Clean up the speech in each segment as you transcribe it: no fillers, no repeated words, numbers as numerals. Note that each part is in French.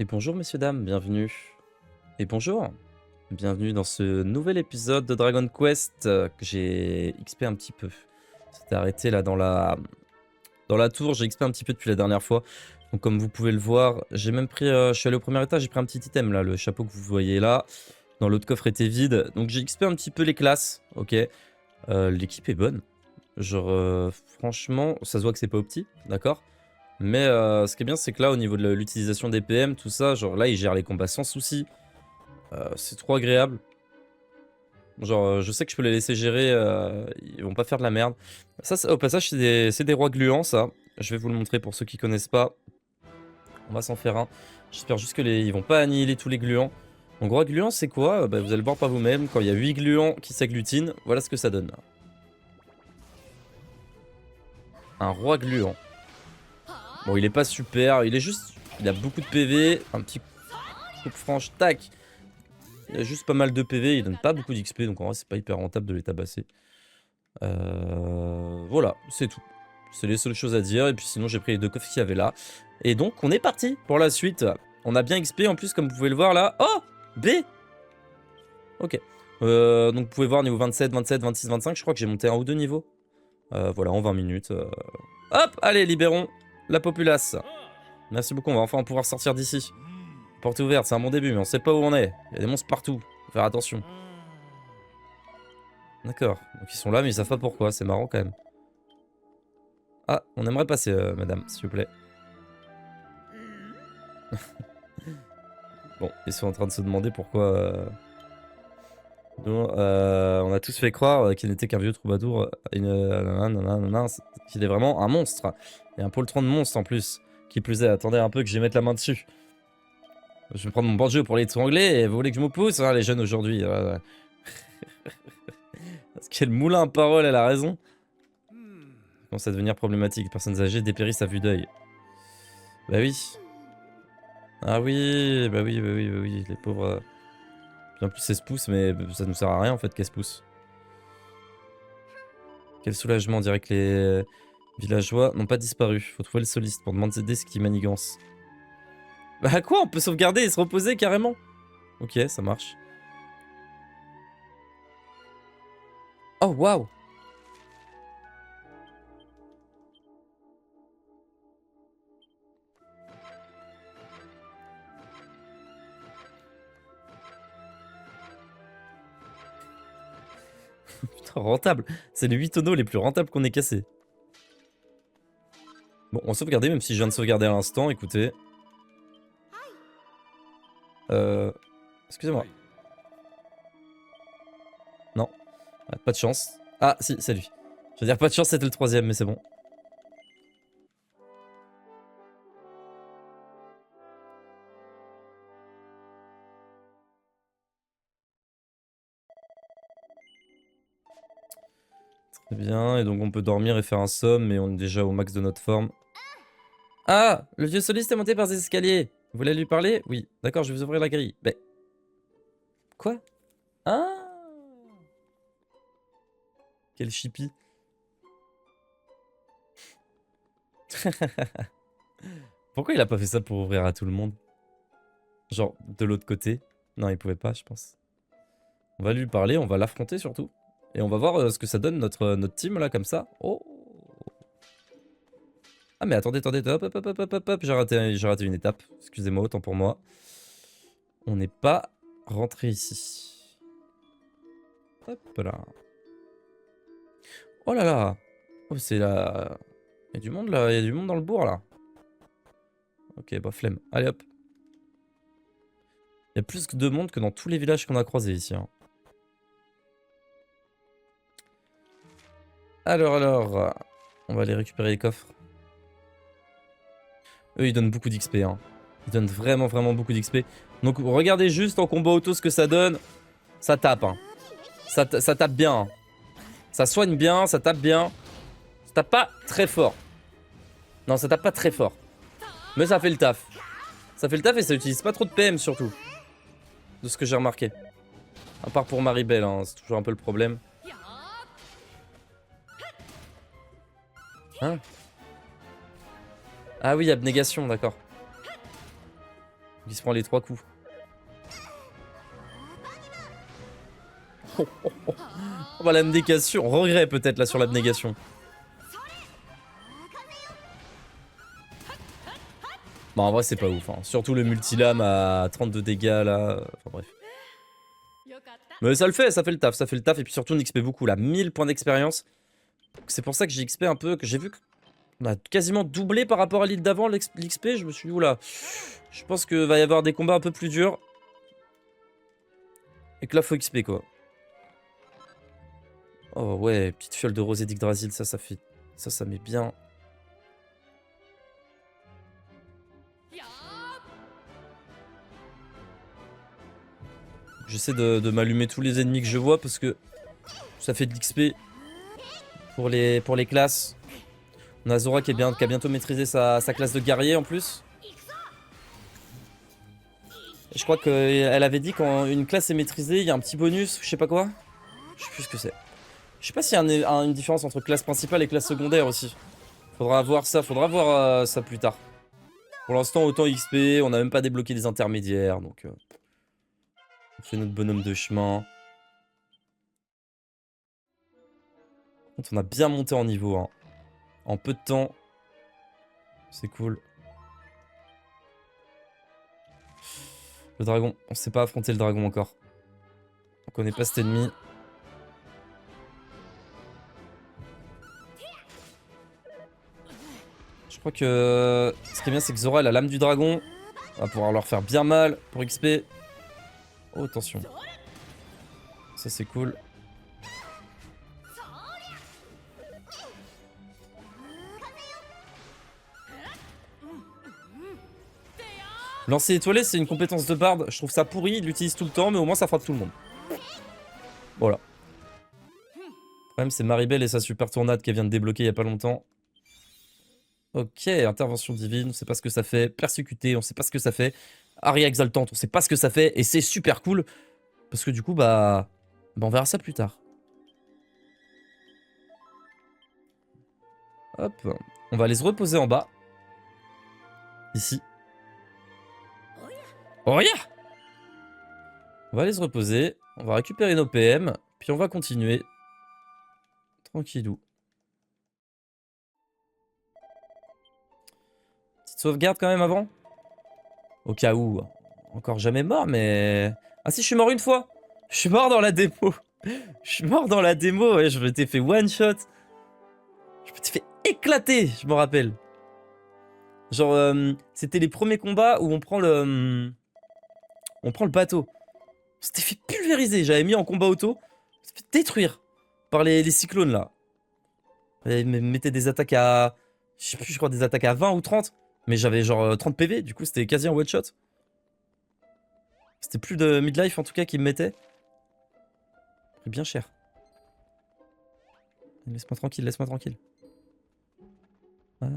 Et bonjour messieurs dames, bienvenue. Et bonjour, bienvenue dans ce nouvel épisode de Dragon Quest que j'ai XP un petit peu. C'était arrêté là dans la tour, j'ai XP un petit peu depuis la dernière fois. Donc comme vous pouvez le voir, j'ai même pris, je suis allé au premier étage, j'ai pris un petit item là, le chapeau que vous voyez là. Dans l'autre coffre était vide, donc j'ai XP un petit peu les classes, ok. L'équipe est bonne, genre franchement, ça se voit que c'est pas opti, d'accord. Mais ce qui est bien, c'est que là, au niveau de l'utilisation des PM, tout ça, genre là, ils gèrent les combats sans souci. C'est trop agréable. Genre, je sais que je peux les laisser gérer, ils vont pas faire de la merde. Ça, au passage, c'est des rois gluants, ça. Je vais vous le montrer pour ceux qui connaissent pas. On va s'en faire un. J'espère juste que ils vont pas annihiler tous les gluants. Donc, roi gluant, c'est quoi? Bah, vous allez le voir par vous-même. Quand il y a 8 gluants qui s'agglutinent, voilà ce que ça donne. Un roi gluant. Bon, il est pas super, il est juste... Il a beaucoup de PV, un petit coupe franche, tac. Il a juste pas mal de PV, il donne pas beaucoup d'XP, donc en vrai c'est pas hyper rentable de les tabasser. Voilà, c'est tout. C'est les seules choses à dire, et puis sinon j'ai pris les deux coffres qu'il y avait là. Et donc on est parti pour la suite. On a bien XP en plus comme vous pouvez le voir là. Oh B. Ok. Donc vous pouvez voir niveau 27, 27, 26, 25, je crois que j'ai monté un ou deux niveaux. Voilà, en 20 minutes. Hop, allez, libérons la populace. Merci beaucoup, on va enfin pouvoir sortir d'ici. Porte ouverte, c'est un bon début, mais on sait pas où on est. Il y a des monstres partout, faut faire attention. D'accord, donc ils sont là, mais ils savent pas pourquoi, c'est marrant quand même. Ah, on aimerait passer, madame, s'il vous plaît. Bon, ils sont en train de se demander pourquoi... on a tous fait croire qu'il n'était qu'un vieux troubadour, qu'il est vraiment un monstre. Et un poltron de monstre en plus. Qui plus est, attendez un peu que je vais mettre la main dessus. Je vais prendre mon banjo pour l'étrangler et vous voulez que je me pousse, hein, les jeunes aujourd'hui. Parce que le moulin à parole, elle a raison. Ça commence à devenir problématique. Personnes âgées dépérissent à vue d'œil. Bah oui. Ah oui, bah oui, bah oui, bah oui, les pauvres. Bien plus, elles se poussent, mais ça nous sert à rien en fait qu'elles se poussent. Quel soulagement, on dirait que les villageois n'ont pas disparu. Faut trouver le soliste pour demander ce qui manigance. Bah quoi, on peut sauvegarder et se reposer carrément? Ok, ça marche. Oh waouh! Putain, rentable. C'est les 8 tonneaux les plus rentables qu'on ait cassés. Bon, on sauvegarder, même si je viens de sauvegarder à l'instant, écoutez. Excusez-moi. Non. Ah, pas de chance. Ah, si, c'est lui. Je veux dire, pas de chance, c'était le troisième, mais c'est bon. Très bien, et donc on peut dormir et faire un somme, mais on est déjà au max de notre forme. Ah! Le vieux soliste est monté par ces escaliers! Vous voulez lui parler? Oui. D'accord, je vais vous ouvrir la grille. Mais... Quoi? Ah! Quel chippie. Pourquoi il a pas fait ça pour ouvrir à tout le monde? Genre, de l'autre côté? Non, il pouvait pas, je pense. On va lui parler, on va l'affronter surtout. Et on va voir ce que ça donne notre team là, comme ça. Oh! Ah mais attendez, attendez, hop, hop, hop, hop, hop, hop, j'ai raté une étape. Excusez-moi, autant pour moi. On n'est pas rentré ici. Hop là. Oh là là. Oh, c'est là. Il y a du monde là, il y a du monde dans le bourg là. Ok, bah flemme. Allez hop. Il y a plus de monde que dans tous les villages qu'on a croisés ici. Hein. Alors. On va aller récupérer les coffres. Eux, ils donnent beaucoup d'XP. Hein. Ils donnent vraiment, vraiment beaucoup d'XP. Donc regardez juste en combat auto ce que ça donne. Ça tape. Hein. Ça tape bien. Hein. Ça soigne bien, ça tape bien. Ça tape pas très fort. Non, ça tape pas très fort. Mais ça fait le taf. Ça fait le taf et ça utilise pas trop de PM surtout. De ce que j'ai remarqué. À part pour Maribel, hein, c'est toujours un peu le problème. Hein? Ah oui, abnégation, d'accord. Il se prend les 3 coups. Oh, oh, oh. Oh bah l'abnégation, regret peut-être là sur l'abnégation. Bon en vrai c'est pas ouf, hein. Surtout le multilame à 32 dégâts là, enfin bref. Mais ça le fait, ça fait le taf, ça fait le taf et puis surtout on XP beaucoup là, 1000 points d'expérience. C'est pour ça que j'ai XP un peu, que j'ai vu qu'on a quasiment doublé par rapport à l'île d'avant l'XP, je me suis dit oula, je pense qu'il va y avoir des combats un peu plus durs. Et que là faut XP quoi. Oh ouais, petite fiole de rosée d'Yggdrasil, ça fait... Ça met bien. J'essaie de m'allumer tous les ennemis que je vois parce que ça fait de l'XP pour les classes. On a Zora qui a bientôt maîtrisé sa classe de guerrier en plus. Et je crois qu'elle avait dit quand une classe est maîtrisée, il y a un petit bonus, je sais pas quoi. Je sais plus ce que c'est. Je sais pas s'il y a une différence entre classe principale et classe secondaire aussi. Faudra voir ça, ça plus tard. Pour l'instant, autant XP, on n'a même pas débloqué des intermédiaires, donc on fait notre bonhomme de chemin. On a bien monté en niveau, hein. En peu de temps. C'est cool. Le dragon, on sait pas affronter le dragon encore. On connaît pas cet ennemi. Je crois que ce qui est bien, c'est que Zora a la lame du dragon. On va pouvoir leur faire bien mal pour XP. Oh, attention. Ça, c'est cool. Lancer étoilé, c'est une compétence de barde. Je trouve ça pourri, il l'utilise tout le temps, mais au moins ça frappe tout le monde. Voilà. Le problème, c'est Maribel et sa super tornade qu'elle vient de débloquer il y a pas longtemps. Ok, intervention divine, on sait pas ce que ça fait. Persécuté, on sait pas ce que ça fait. Aria exaltante, on sait pas ce que ça fait. Et c'est super cool. Parce que du coup, bah on verra ça plus tard. Hop. On va aller se reposer en bas. Ici. Oh, yeah. On va aller se reposer. On va récupérer nos PM. Puis on va continuer. Tranquillou. Petite sauvegarde quand même avant. Au cas où. Encore jamais mort, mais... Ah si, je suis mort une fois. Je suis mort dans la démo. Je suis mort dans la démo, ouais, je m'étais fait one shot. Je m'étais fait éclater, je me rappelle. Genre, c'était les premiers combats où on prend le bateau. On s'était fait pulvériser, j'avais mis en combat auto. On s'était fait détruire par les cyclones là. Ils me mettaient des attaques à... Je sais plus, je crois des attaques à 20 ou 30. Mais j'avais genre 30 PV, du coup c'était quasi un one shot. C'était plus de midlife en tout cas qui me mettait. Pris bien cher. Laisse-moi tranquille, laisse-moi tranquille. Ah.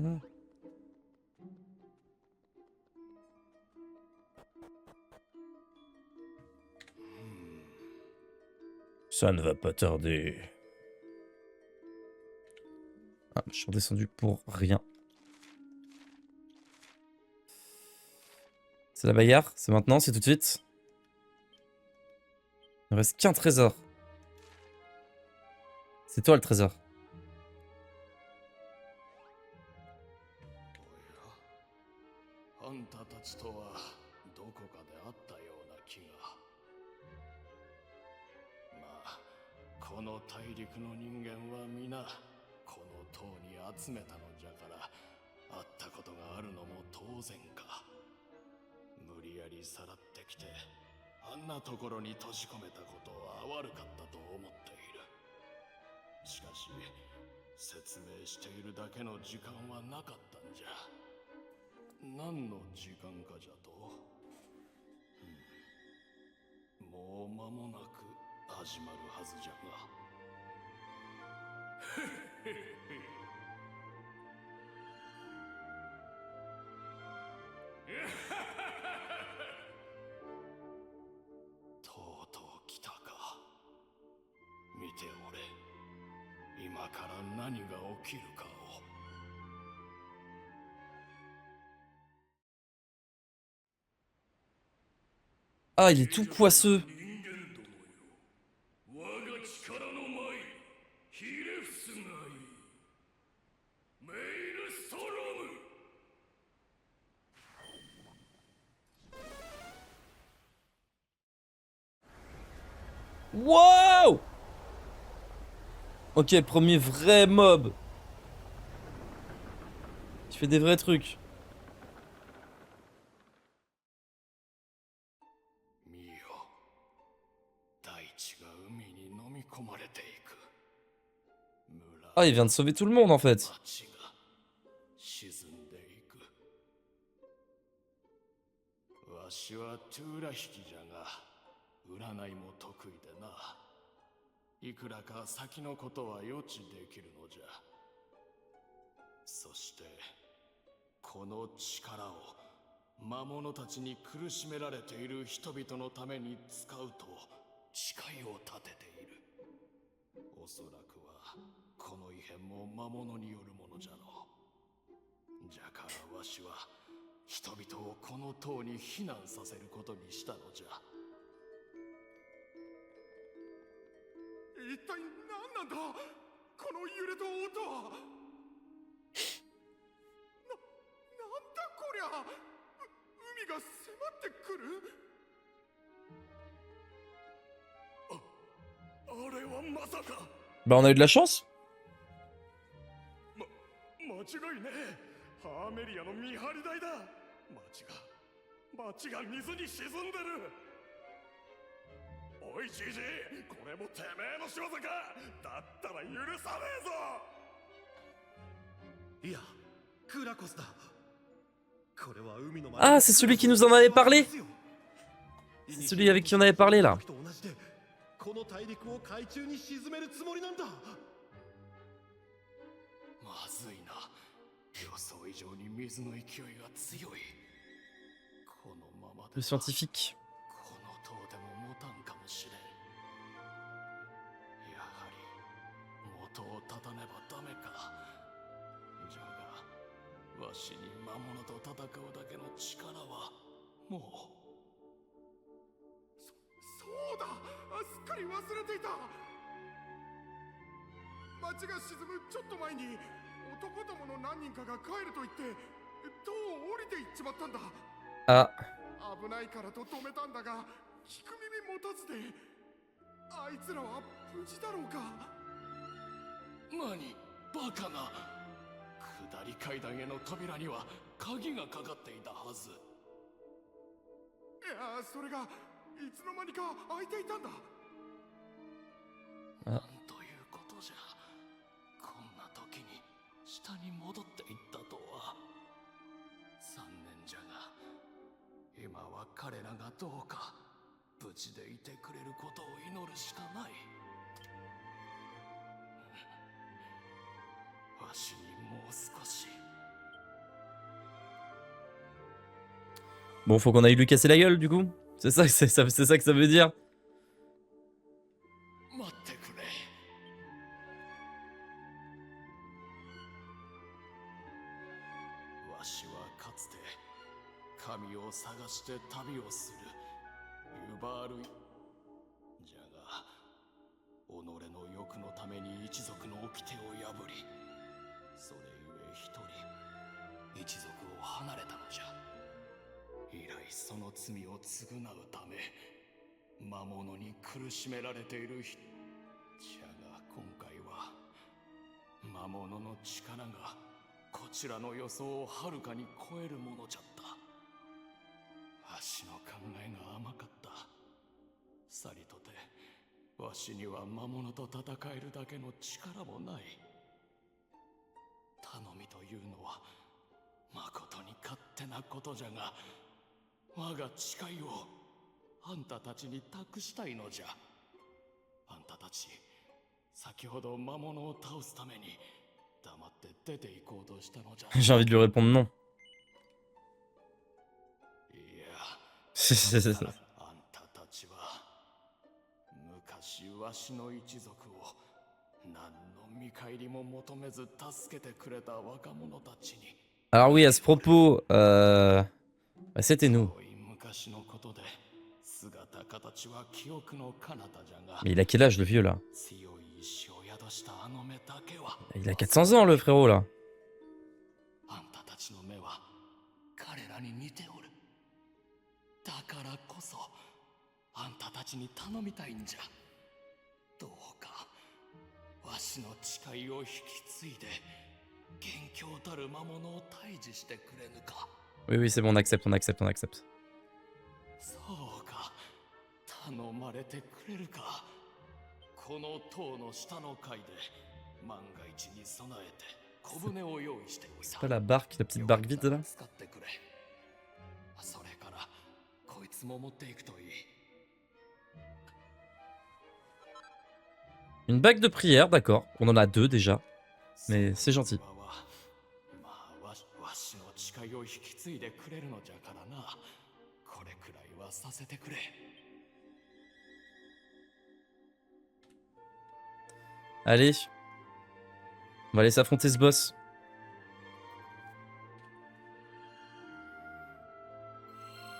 Ça ne va pas tarder. Ah, je suis redescendu pour rien. C'est la bagarre, c'est maintenant, c'est tout de suite. Il ne reste qu'un trésor. C'est toi le trésor. Ah, il est tout poisseux. Wow! Ok, premier vrai mob. Tu fais des vrais trucs. Ah, il vient de sauver tout le monde en fait. Bah, on a eu de la chance. Ah, c'est celui qui nous en avait parlé. C'est celui avec qui on avait parlé là. Le scientifique. Ah. Bon, faut qu'on aille lui casser la gueule du coup. C'est ça, c'est ça que ça veut dire. J'ai envie de lui répondre non. Alors oui, à ce propos, bah, c'était nous. Mais il a quel âge le vieux là? Il a 400 ans le frérot là. Oui, oui, c'est bon, on accepte, on accepte, on accepte. C'est pas la barque, la petite barque vide là? Une bague de prière, d'accord. On en a 2 déjà. Mais c'est gentil. Allez. On va aller s'affronter ce boss.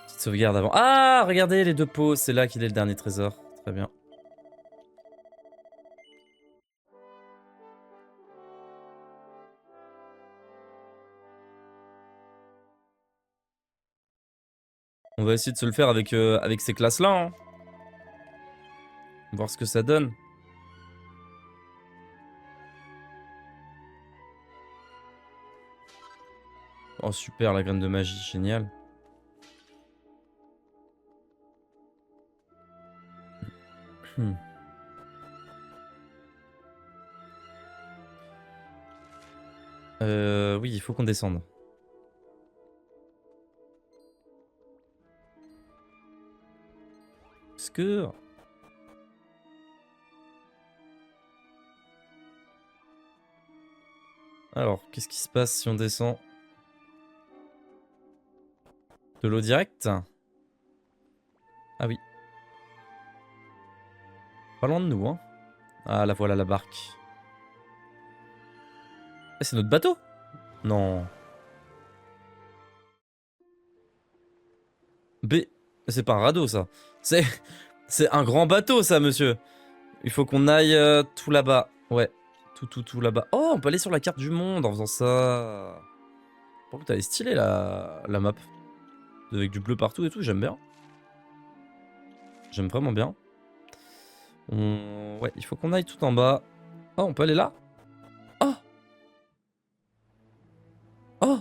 Petite sauvegarde avant. Ah, regardez les 2 pots. C'est là qu'il est le dernier trésor. Très bien. On va essayer de se le faire avec, avec ces classes-là. Hein. Voir ce que ça donne. Oh super, la graine de magie, génial. Oui, il faut qu'on descende. Est-ce que... Alors, qu'est-ce qui se passe si on descend? De l'eau directe? Ah oui. Pas loin de nous, hein. Ah, la voilà, la barque. Ah, c'est notre bateau? Non. B... C'est pas un radeau, ça. C'est un grand bateau, ça, monsieur. Il faut qu'on aille tout là-bas. Ouais. Tout là-bas. Oh, on peut aller sur la carte du monde en faisant ça. Par contre, elle est stylée, la map. Avec du bleu partout et tout, j'aime bien. J'aime vraiment bien. Ouais, il faut qu'on aille tout en bas. Oh, on peut aller là? Oh! Oh!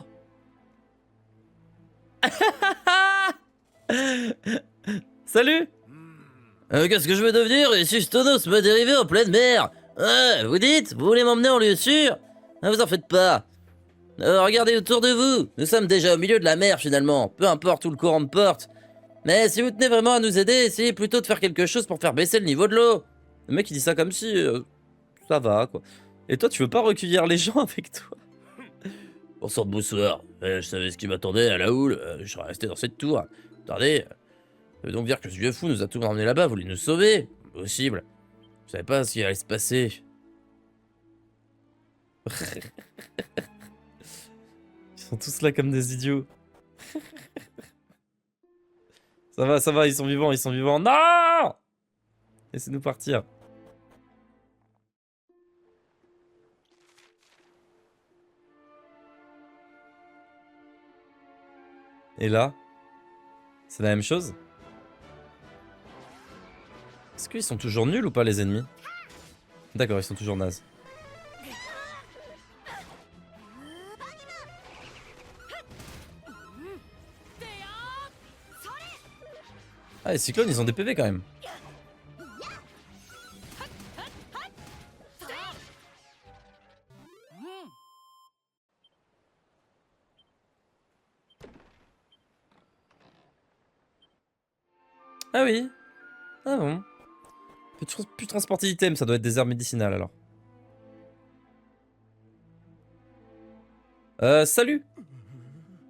Salut! Qu'est-ce que je veux devenir? Sustonos me dériver en pleine mer! Vous dites? Vous voulez m'emmener en lieu sûr? Vous en faites pas. Regardez autour de vous. Nous sommes déjà au milieu de la mer finalement. Peu importe où le courant me porte. Mais si vous tenez vraiment à nous aider, essayez plutôt de faire quelque chose pour faire baisser le niveau de l'eau. Le mec il dit ça comme si... ça va quoi. Et toi tu veux pas recueillir les gens avec toi? Bonsoir, bonsoir. Je savais ce qui m'attendait à la houle. Je serais resté dans cette tour. Attendez. Ça veut donc dire que ce vieux fou nous a tout emmené là-bas, voulait nous sauver? Impossible. Je savais pas ce qui allait se passer. Ils sont tous là comme des idiots. Ça va, ils sont vivants, ils sont vivants. Non! Laissez-nous partir. Et là, c'est la même chose? Est-ce qu'ils sont toujours nuls ou pas les ennemis? D'accord, ils sont toujours nazes. Ah, les cyclones, ils ont des PV quand même. Ah oui. Ah bon. Plus transporter d'items, ça doit être des herbes médicinales alors. Salut.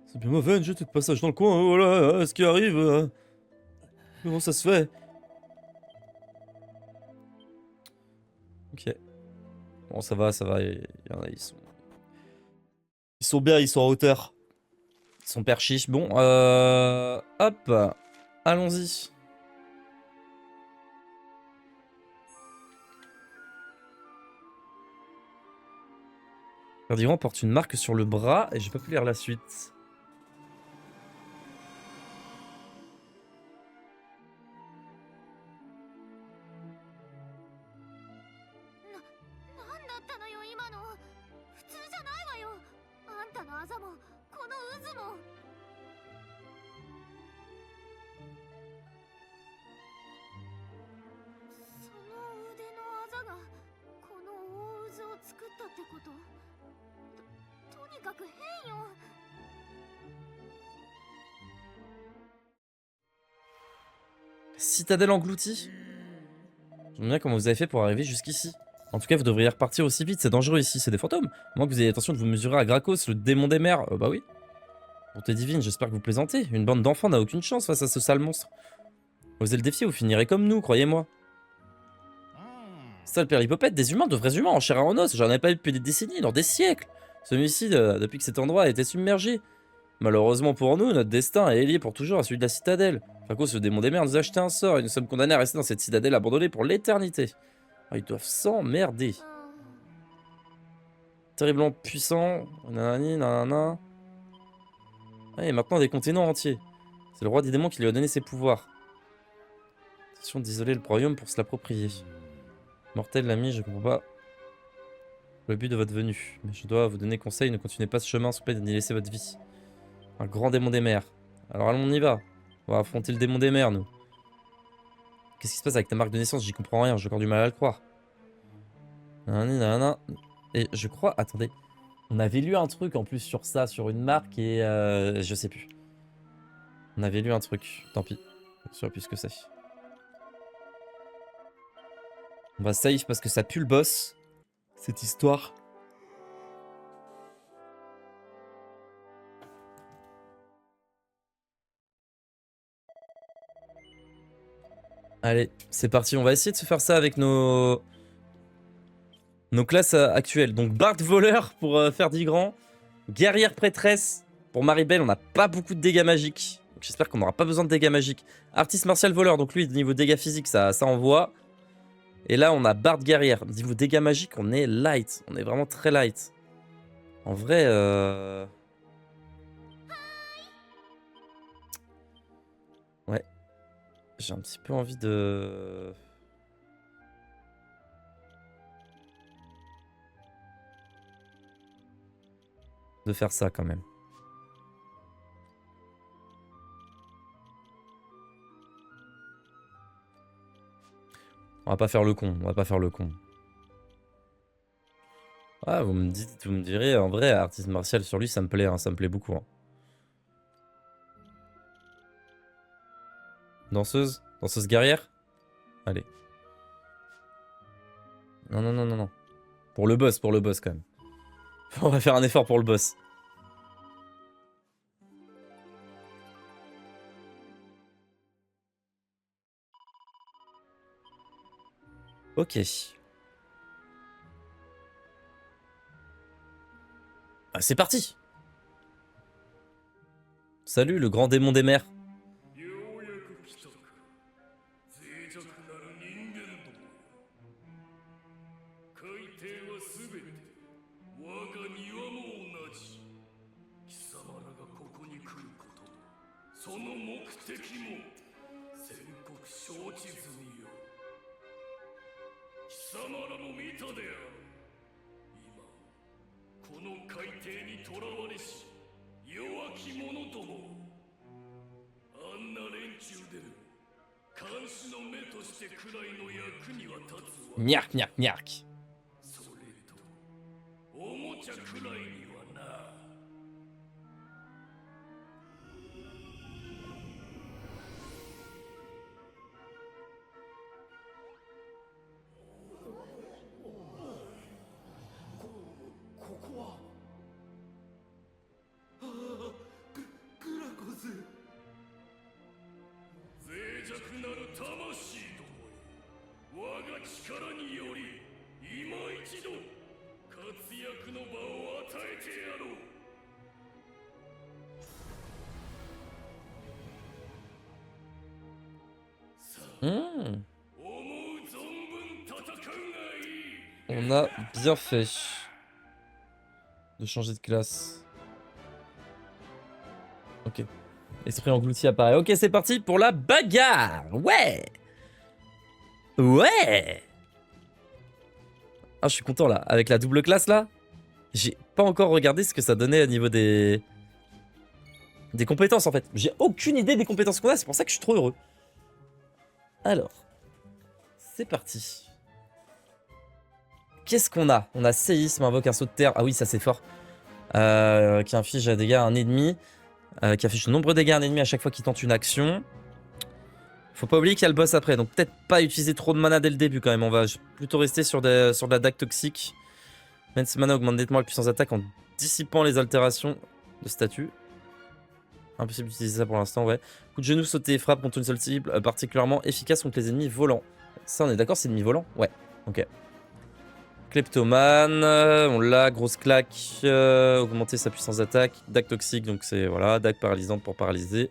C'est bien mauvais, j'ai de passage dans le coin, voilà, ce qui arrive. Comment ça se fait? Ok. Bon, ça va, il y en a, ils sont bien, ils sont en hauteur. Ils sont perchiches. Bon, hop. Allons-y. Cardigan porte une marque sur le bras et j'ai pas pu lire la suite. Citadelle engloutie. J'aime bien comment vous avez fait pour arriver jusqu'ici. En tout cas, vous devriez repartir aussi vite, c'est dangereux ici, c'est des fantômes. À moins que vous ayez l'intention de vous mesurer à Gracchus, le démon des mers. Bah oui. Bonté divine, j'espère que vous plaisantez. Une bande d'enfants n'a aucune chance face à ce sale monstre. Osez le défier, vous finirez comme nous, croyez-moi. C'est ça le péripopète, des humains, de vrais humains en chair et en os. J'en ai pas eu depuis des décennies, dans des siècles. Celui-ci, depuis que cet endroit a été submergé. Malheureusement pour nous, notre destin est lié pour toujours à celui de la citadelle. Gracchus, le démon des mers, nous a acheté un sort et nous sommes condamnés à rester dans cette citadelle abandonnée pour l'éternité. Ah, ils doivent s'emmerder. Terriblement puissant. Nanani, nanana. Ah, et maintenant des continents entiers. C'est le roi des démons qui lui a donné ses pouvoirs. Question d'isoler le royaume pour se l'approprier. Mortel, l'ami, je comprends pas le but de votre venue. Mais je dois vous donner conseil, ne continuez pas ce chemin sous peine d'y laisser votre vie. Un grand démon des mers. Alors allons, on y va. On va affronter le démon des mers, nous. Qu'est-ce qui se passe avec ta marque de naissance? J'y comprends rien, j'ai encore du mal à le croire. Nanani, nanana. Et je crois... Attendez. On avait lu un truc en plus sur ça, sur une marque et... je sais plus. On avait lu un truc. Tant pis. Je ne sais plus ce que c'est. On va save parce que ça pue le boss. Cette histoire. Allez, c'est parti. On va essayer de se faire ça avec nos classes actuelles. Donc Bard voleur pour Ferdigrand. Guerrière prêtresse pour Maribel. On n'a pas beaucoup de dégâts magiques. J'espère qu'on n'aura pas besoin de dégâts magiques. Artiste martial voleur. Donc lui, niveau dégâts physiques, ça envoie. Et là, on a Bard guerrière. Niveau dégâts magiques, on est light. On est vraiment très light. En vrai... Ouais. J'ai un petit peu envie de... faire ça quand même. On va pas faire le con, on va pas faire le con. Ah, vous me direz, en vrai, artiste martial sur lui, ça me plaît, hein, ça me plaît beaucoup. Hein. Danseuse guerrière. Allez. Non, non, non, non, non. Pour le boss quand même. On va faire un effort pour le boss. Ok. Ah, c'est parti. Salut, le grand démon des mers. Niark, niark, niark. On a bien fait. de changer de classe. Ok. Esprit englouti apparaît. Ok, c'est parti pour la bagarre. Ouais. Ouais. Ah, je suis content là. Avec la double classe là, j'ai pas encore regardé ce que ça donnait au niveau des compétences en fait. J'ai aucune idée des compétences qu'on a, c'est pour ça que je suis trop heureux. Alors, c'est parti. Qu'est-ce qu'on a? On a séisme, invoque un saut de terre. Ah oui, ça c'est fort. Qui inflige un dégât à un ennemi. Qui affiche de nombreux dégâts à un ennemi à chaque fois qu'il tente une action. Faut pas oublier qu'il y a le boss après, donc peut-être pas utiliser trop de mana dès le début quand même. On va plutôt rester sur de la dague toxique. Même si mana augmente nettement la puissance d'attaque en dissipant les altérations de statut. Impossible d'utiliser ça pour l'instant, ouais. Coup de genou sauté, frappe contre une seule cible, particulièrement efficace contre les ennemis volants. Ça, on est d'accord, c'est ennemi volant? Ouais, ok. Kleptomane, on l'a, grosse claque, augmenter sa puissance d'attaque, dague toxique, donc c'est voilà, dague paralysante pour paralyser.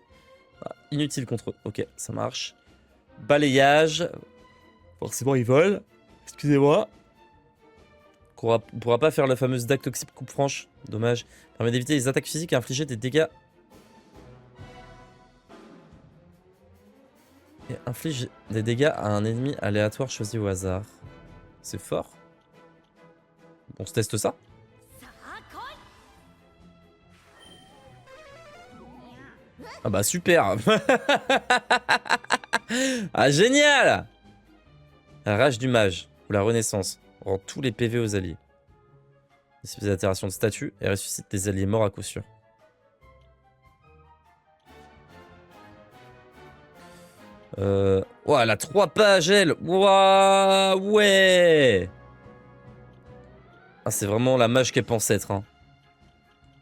Ah, inutile contre eux, ok, ça marche. Balayage, forcément il vole, excusez-moi. On pourra pas faire la fameuse dague toxique coupe franche, dommage. Permet d'éviter les attaques physiques et infliger des dégâts. Et inflige des dégâts à un ennemi aléatoire choisi au hasard. C'est fort. On se teste ça. Ah bah super. Ah génial. La rage du mage, ou la renaissance, rend tous les PV aux alliés. Dissipe des altérations de statut et ressuscite des alliés morts à coup sûr. Ouah, elle a 3 pages, elle. Ouah, ouais. Ah, c'est vraiment la mage qu'elle pense être. Hein.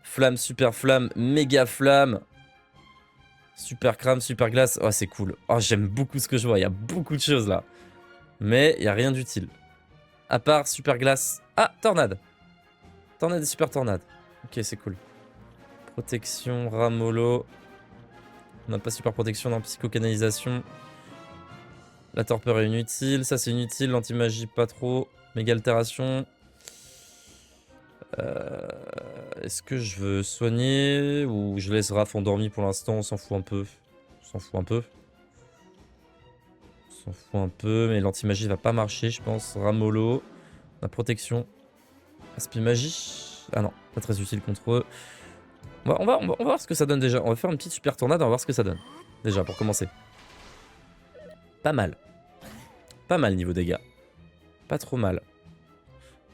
Flamme, super flamme, méga flamme. Super crame, super glace. Oh, c'est cool. Oh, j'aime beaucoup ce que je vois. Il y a beaucoup de choses là. Mais il n'y a rien d'utile. À part super glace. Ah, tornade. Tornade et super tornade. Ok, c'est cool. Protection, ramolo. On n'a pas super protection dans psychocanalisation. La torpeur est inutile. Ça, c'est inutile. L'anti-magie, pas trop. Méga altération. Est-ce que je veux soigner ou je laisse Raph endormi pour l'instant? On s'en fout un peu. On s'en fout un peu. On s'en fout un peu, mais l'anti-magie va pas marcher, je pense. Ramolo. La protection. Aspi magie. Ah non, pas très utile contre eux. On va voir ce que ça donne déjà. On va faire une petite super tornade, on va voir ce que ça donne. Déjà, pour commencer. Pas mal. Pas mal niveau dégâts. Pas trop mal.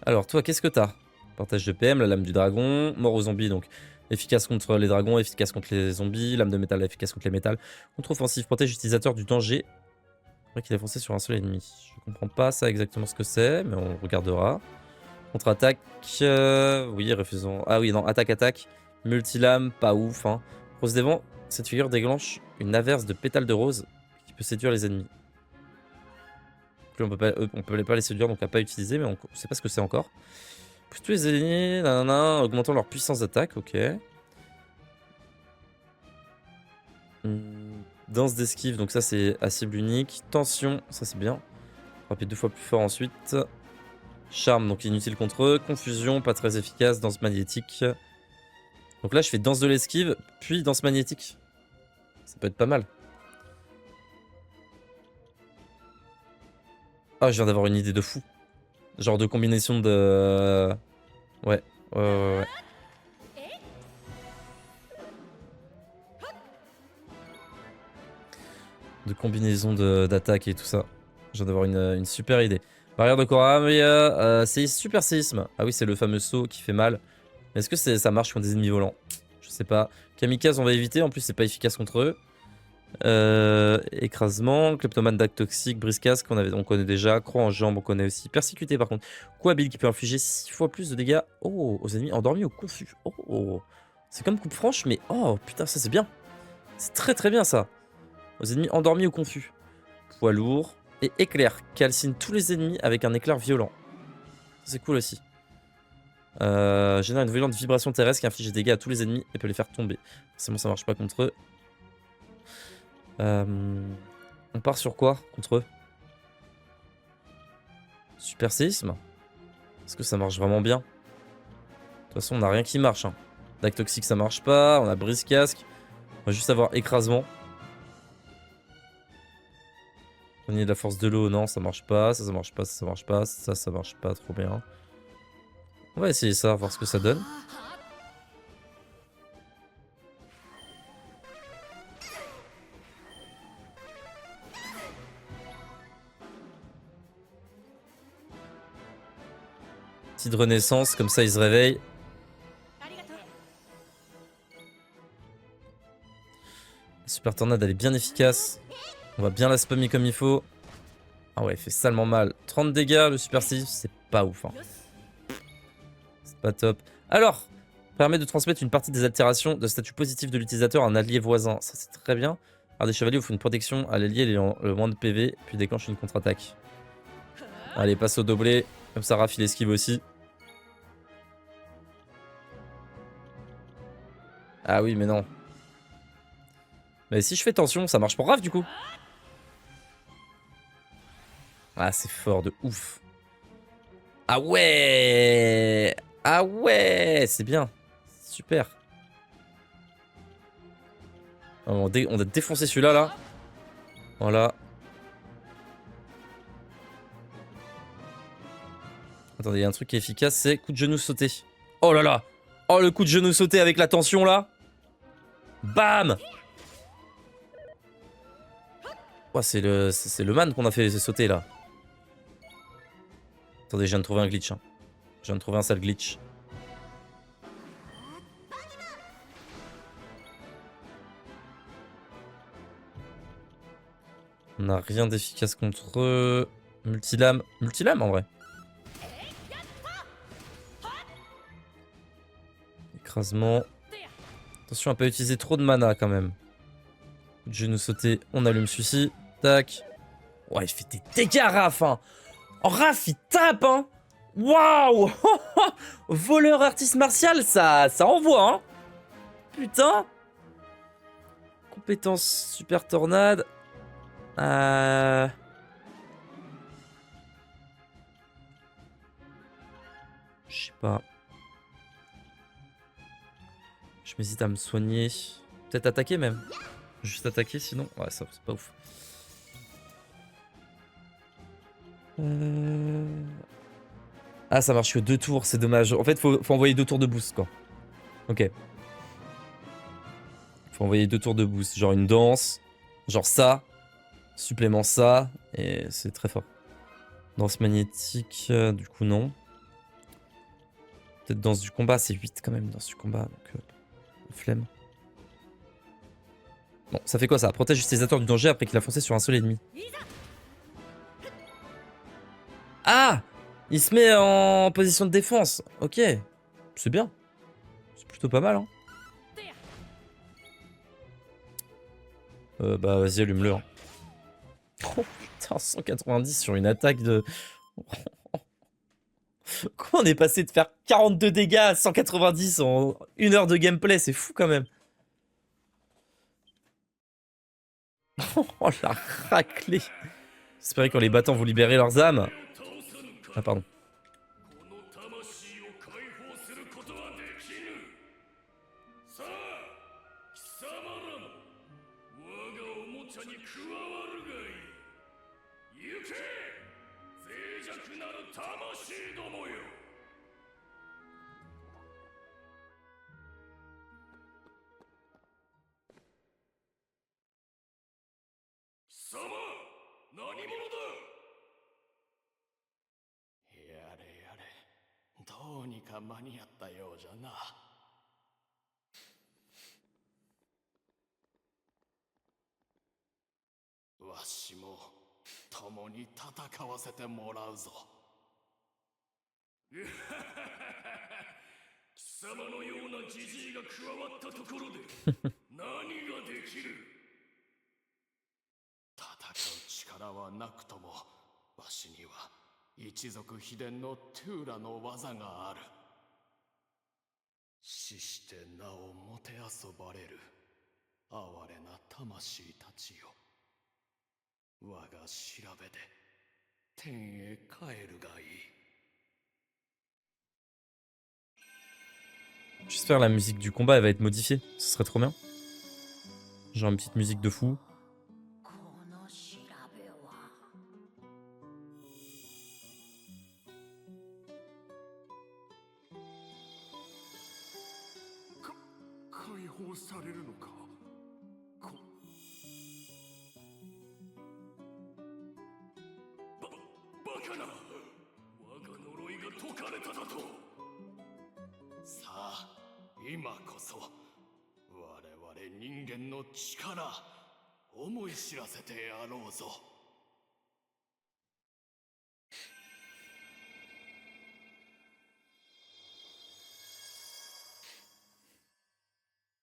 Alors, toi, qu'est-ce que t'as? Partage de PM, la lame du dragon, mort aux zombies, donc efficace contre les dragons, efficace contre les zombies, lame de métal, efficace contre les métals, contre-offensive, protège l'utilisateur du danger. C'est vrai qu'il est foncé sur un seul ennemi. Je comprends pas ça exactement ce que c'est, mais on regardera. Contre-attaque, oui, refusons. Ah oui, non, attaque, multilame, pas ouf. Hein. Rose des vents, cette figure déclenche une averse de pétales de rose qui peut séduire les ennemis. On peut pas les séduire, donc on va pas utiliser, mais on sait pas ce que c'est encore. Pousse tous les ennemis, nanana, augmentant leur puissance d'attaque, ok. Danse d'esquive, donc ça c'est à cible unique. Tension, ça c'est bien. Rapide 2 fois plus fort ensuite. Charme, donc inutile contre eux. Confusion, pas très efficace. Danse magnétique. Donc là je fais danse de l'esquive, puis danse magnétique. Ça peut être pas mal. Ah, je viens d'avoir une idée de fou. Genre de combinaison de... Ouais. De combinaison d'attaque et tout ça. Je viens d'avoir une super idée. Barrière de Koramia, super séisme. Ah oui, c'est le fameux saut qui fait mal. Est-ce que ça marche contre des ennemis volants? Je sais pas. Kamikaze, on va éviter. En plus, c'est pas efficace contre eux. Écrasement, Kleptomane, dague toxique, brise-casque, on connaît déjà. Croix en jambe, on connaît aussi. Persécuté, par contre. Coup habile qui peut infliger 6 fois plus de dégâts aux ennemis endormis ou confus. Oh, c'est comme coupe franche, mais oh putain, ça c'est bien. C'est très très bien ça. Aux ennemis endormis ou confus. Poids lourd et éclair. Calcine tous les ennemis avec un éclair violent. C'est cool aussi. Génère une violente vibration terrestre qui inflige des dégâts à tous les ennemis et peut les faire tomber. Forcément, ça marche pas contre eux. On part sur quoi contre eux? Super séisme? Est-ce que ça marche vraiment bien? façon, on n'a rien qui marche. Hein. Dague toxique, ça marche pas. On a brise casque. On va juste avoir écrasement. Prenez de la force de l'eau, non, ça marche pas. Ça marche pas, ça marche pas. Ça marche pas trop bien. On va essayer ça, voir ce que ça donne. Petite renaissance, comme ça il se réveille. La super tornade, elle est bien efficace. On va bien la spammer comme il faut. Ah ouais, il fait salement mal. 30 dégâts, le super séisme, c'est pas ouf. Hein. C'est pas top. Alors, permet de transmettre une partie des altérations de statut positif de l'utilisateur à un allié voisin. Ça, c'est très bien. Alors, des chevaliers offrent une protection à l'allié ayant le moins de PV, puis déclenche une contre-attaque. Allez, passe au doublé. Comme ça, Raph, il esquive aussi. Ah oui, mais non. Mais si je fais tension, ça marche pour Raph, du coup. Ah, c'est fort de ouf. Ah ouais. Ah ouais, c'est bien. Super. On a défoncé celui-là, là. Voilà. Attendez, il y a un truc qui est efficace, c'est coup de genou sauté. Oh là là. Oh, le coup de genou sauté avec la tension, là. Bam. Oh, c'est le man qu'on a fait sauter, là. Attendez, je viens de trouver un glitch. Hein. Je viens de trouver un sale glitch. On n'a rien d'efficace contre eux. Multilame. Multilame, en vrai. Écrasement. Attention à pas utiliser trop de mana, quand même. Coup de genou sauté. On allume celui-ci. Tac. Ouais, il fait des dégâts, Raph, hein. Oh, Raph, il tape, hein. Waouh. Voleur artiste martial, ça envoie, hein. Putain. Compétence super tornade. Je sais pas. Je m'hésite à me soigner. Peut-être attaquer même. Juste attaquer sinon. Ouais, ça c'est pas ouf. Ah, ça marche que 2 tours, c'est dommage. En fait, faut envoyer 2 tours de boost, quoi. Ok. Faut envoyer 2 tours de boost. Genre une danse. Genre ça. Supplément ça. Et c'est très fort. Danse magnétique, du coup, non. Peut-être danse du combat, c'est 8 quand même, danse du combat. Donc, flemme. Bon, ça fait quoi ça? Protège l'utilisateur du danger après qu'il a foncé sur un seul ennemi. Ah! Il se met en position de défense. Ok. C'est bien. C'est plutôt pas mal, hein. Bah, vas-y, allume-le. Hein. Oh putain, 190 sur une attaque de... Comment on est passé de faire 42 dégâts à 190 en 1 heure de gameplay? C'est fou quand même. Oh la raclée. J'espérais qu'en les battant vous libérez leurs âmes. Ah pardon. J'espère que la musique du combat elle va être modifiée. Ce serait trop bien. Genre une petite musique de fou.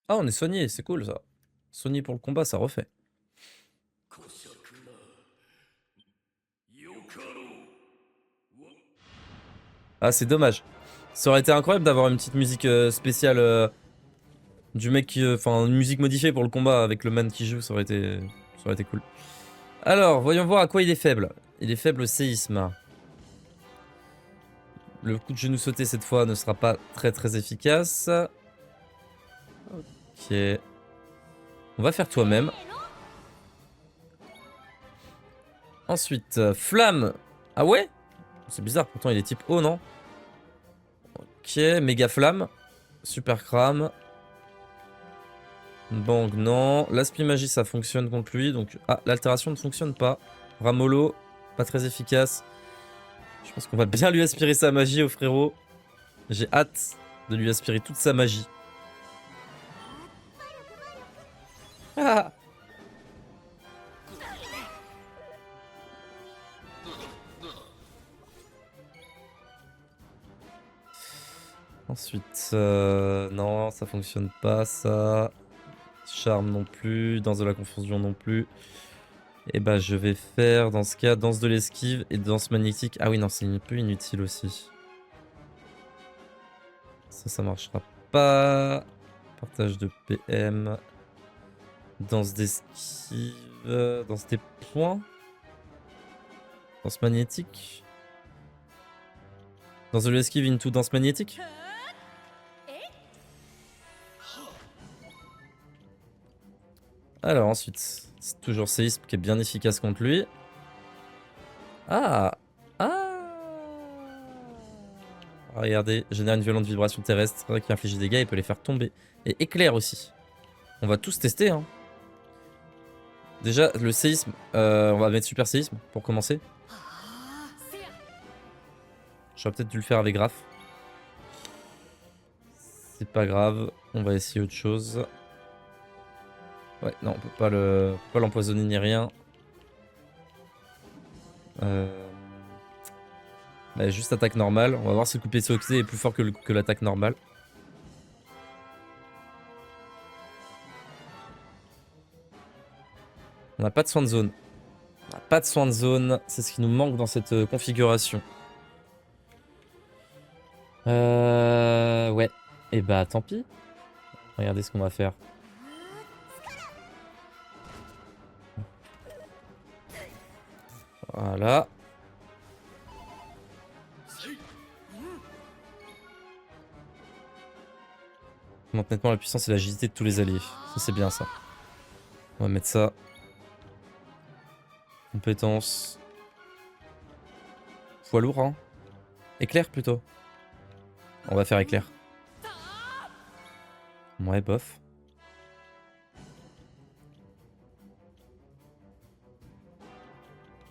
Ah, on est soigné, c'est cool ça. Soigné pour le combat, ça refait. Ah, c'est dommage. Ça aurait été incroyable d'avoir une petite musique spéciale du mec qui. Enfin, une musique modifiée pour le combat avec le man qui joue, ça aurait été cool. Alors, voyons voir à quoi il est faible. Il est faible au séisme. Le coup de genou sauté cette fois ne sera pas très efficace. Ok. On va faire toi-même. Ensuite, flamme. Ah ouais? C'est bizarre, pourtant il est type eau, non? Ok, méga flamme. Super crame. Bang, non. L'aspi magie, ça fonctionne contre lui. Donc, ah, l'altération ne fonctionne pas. Ramolo, pas très efficace. Je pense qu'on va bien lui aspirer sa magie au frérot. J'ai hâte de lui aspirer toute sa magie. Ah. Ensuite, non, ça fonctionne pas, ça. Charme non plus, danse de la confusion non plus. Et bah je vais faire dans ce cas danse de l'esquive et danse magnétique. Ah oui non c'est un peu inutile aussi. Ça marchera pas. Partage de PM. Danse d'esquive. Danse des points. Danse magnétique. Danse de l'esquive into danse magnétique. Alors ensuite, c'est toujours séisme qui est bien efficace contre lui. Ah. Regardez, génère une violente vibration terrestre qui inflige des dégâts et peut les faire tomber. Et éclair aussi. On va tous tester, hein. Déjà, le séisme, on va mettre super séisme pour commencer. J'aurais peut-être dû le faire avec Graph. C'est pas grave, on va essayer autre chose. Ouais, non, on peut pas l'empoisonner ni rien. Bah, juste attaque normale. On va voir si le coup de pied oxydé est plus fort que l'attaque normale. On n'a pas de soin de zone. On n'a pas de soin de zone. C'est ce qui nous manque dans cette configuration. Ouais. Et bah tant pis. Regardez ce qu'on va faire. Voilà. Augmente nettement la puissance et l'agilité de tous les alliés. Ça c'est bien ça. On va mettre ça. Compétence. Poids lourd, hein. Éclair plutôt. On va faire éclair. Ouais, bof.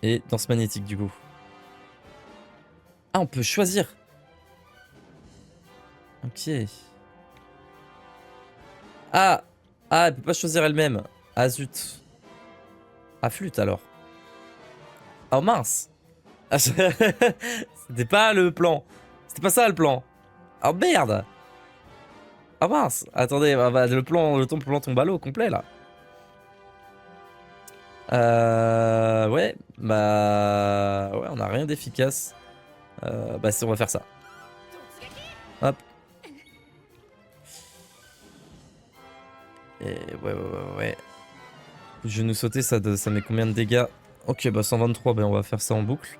Et danse magnétique du coup. Ah, on peut choisir. Ok. Ah, elle peut pas choisir elle-même. Ah zut. Ah flûte alors. Oh mince. Ah, c'était pas le plan. C'était pas ça le plan. Oh merde. Ah mince. Attendez, le plan tombe à l'eau complet là. Ouais, bah ouais, on a rien d'efficace. Bah si on va faire ça. Hop. Et ouais. Genou sauté, ça met combien de dégâts? Ok, bah 123, bah on va faire ça en boucle.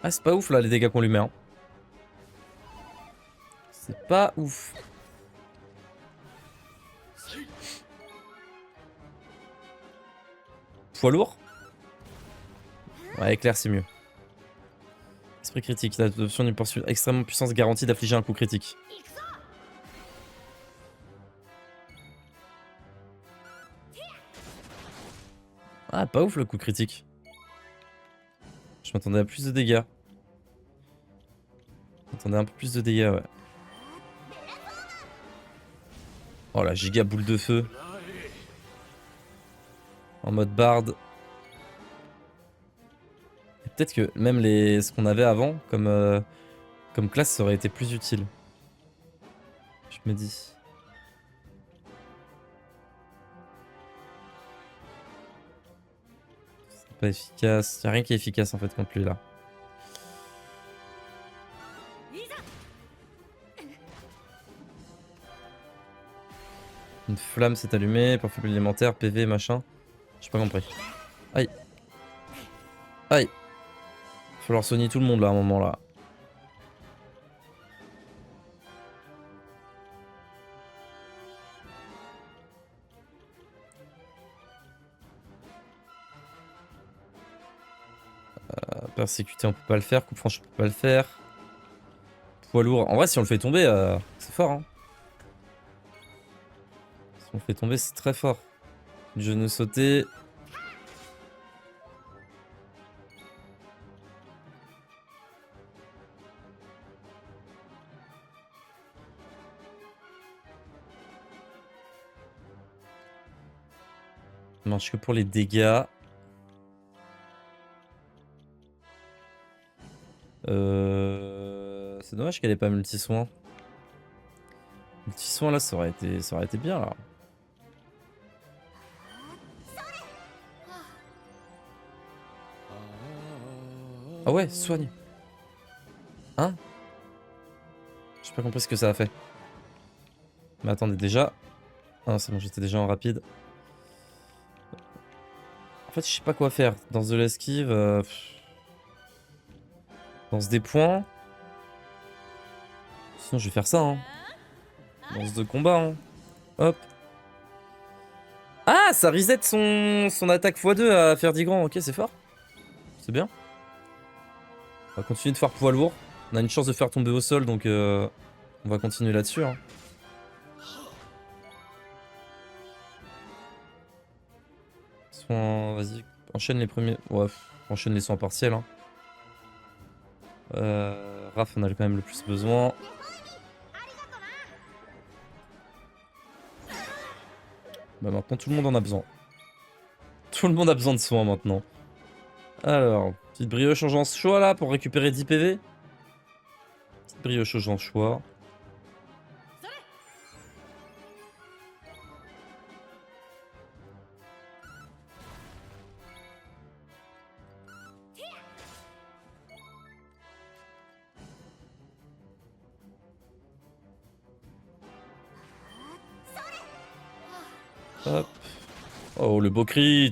Ah, c'est pas ouf là les dégâts qu'on lui met. Hein. C'est pas ouf. Poids lourd. Ouais, éclair, c'est mieux. Esprit critique. L'adoption d'une poursuite extrêmement puissance garantie d'affliger un coup critique. Ah, pas ouf le coup critique. Je m'attendais à plus de dégâts. Je m'attendais à un peu plus de dégâts, ouais. Oh la giga boule de feu. En mode barde. Peut-être que même ce qu'on avait avant, comme classe, ça aurait été plus utile. Je me dis. C'est pas efficace. Y'a rien qui est efficace en fait contre lui là. Une flamme s'est allumée, parfum élémentaire, PV, machin. J'ai pas compris. Aïe. Aïe. Il va falloir soigner tout le monde là à un moment là. Persécuter on peut pas le faire, coupe franche on peut pas le faire. Poids lourd. En vrai si on le fait tomber, c'est fort hein. Si on le fait tomber c'est très fort. Du genou sauté. Ça marche que pour les dégâts. C'est dommage qu'elle ait pas multi-soin. Multi-soin là ça aurait été bien là. Ah ouais, soigne. Hein? J'ai pas compris ce que ça a fait. Mais attendez déjà. Ah c'est bon, j'étais déjà en rapide. En fait, je sais pas quoi faire. Danse de l'esquive. Danse des points. Sinon, je vais faire ça. Hein. Danse de combat. Hein. Hop. Ah, ça reset son attaque x2 à faire 10 grands. Ok, c'est fort. C'est bien. On va continuer de faire poids lourd. On a une chance de faire tomber au sol, donc on va continuer là-dessus. Hein. Soins, vas-y, enchaîne les premiers. Ouais, enchaîne les soins partiels. Hein. Raph, on a quand même le plus besoin. Bah maintenant, tout le monde en a besoin. Tout le monde a besoin de soins maintenant. Alors, petite brioche aux anchois là pour récupérer 10 PV. Petite brioche aux anchois. Hop. Oh, le beau crit.